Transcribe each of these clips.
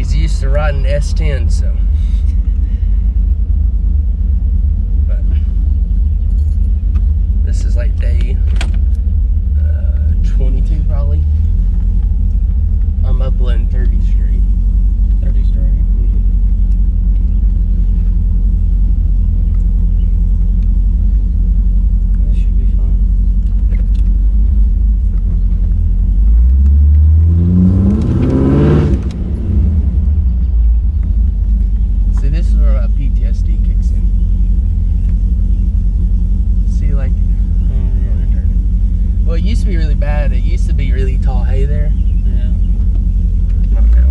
he's used to riding S10, so. But this is like day 22 probably. I'm uploading 30 straight. 30 straight? This should be fun. See, this is where my PTSD kicks in. See, like, well, it used to be really bad. It used to be really tall hay there. Yeah. Not now.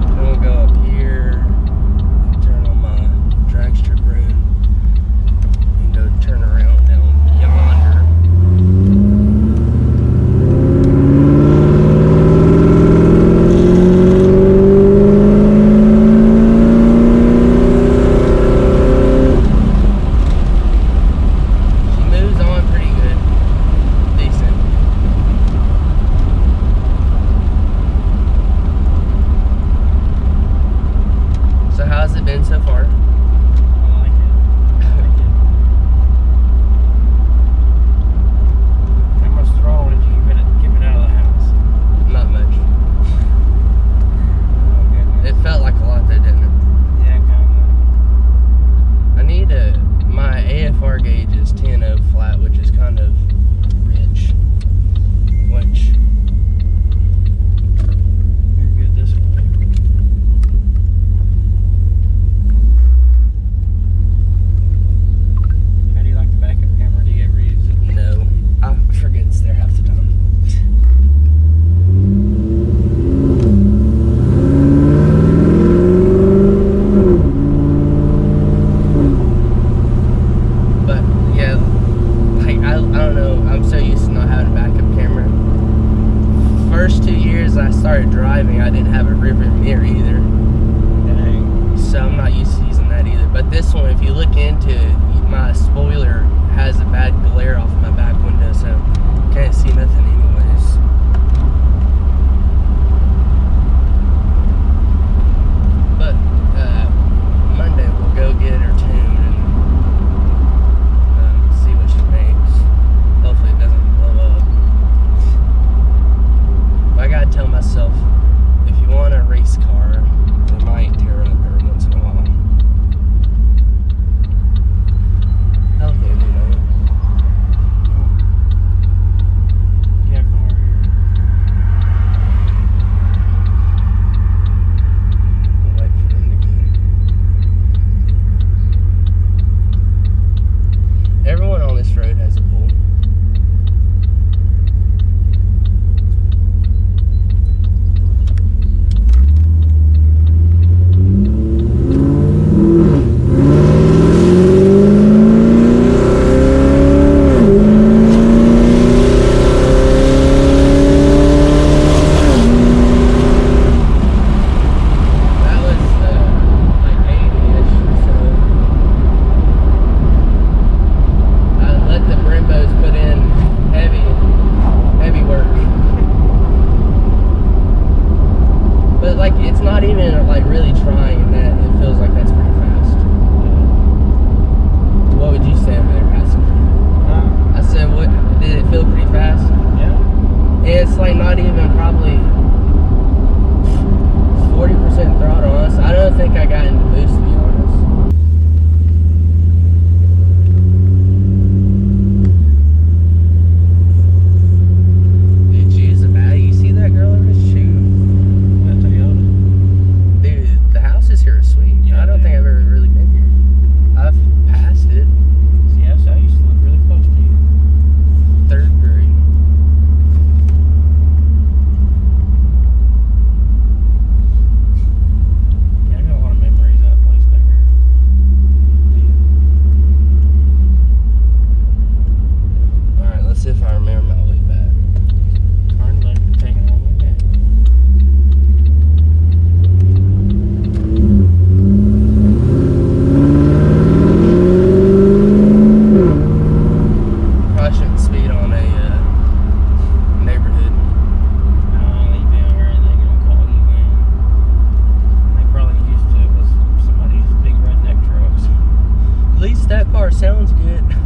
Then we'll go up here, turn on my drag strip road, and go turn around down yonder. She moves on pretty good. Decent. So how's it been so far? I like it. How much throttle did you give it out of the house? Not much. Oh, goodness. It felt like a lot though, didn't it? Yeah, kind I need my AFR gauge is 10.0 flat, which is kind of rich. Which, of. You're good this way. How do you like the backup camera? Do you ever use it? no, I forget it's there half the time. But yeah, like I don't know. I'm so used to not having a backup camera. First 2 years I started driving, I didn't have a rear view mirror either, Dang. so I'm not used to using that either. But this one, if you look into it, my spoiler has a bad glare off my back window, so can't see nothing anyways. But Monday we'll go get her tuned and see what she makes. Hopefully it doesn't blow up. I gotta tell myself, if you want a race car, it might tear up every once in a while. Okay, you know. Yeah, come over here. We'll wait for them to go. Everyone on this road has a pool. That was like 80-ish, so I let the Brimbos put in heavy work. But like it's not even like really trying that. It feels like that's pretty fast. What would you say over there, passenger? I said, what did it feel pretty fast? Yeah. It's like not even probably 40% throttle on us. I don't think I got into boost to be honest. Dude, she is a bad. You see that girl over there? Shoot. That's Toyota. Dude, the houses here are sweet. Yeah, I don't think I've ever really been here. I've passed it. Yes, I used to live really close to you. 3rd grade. sounds good.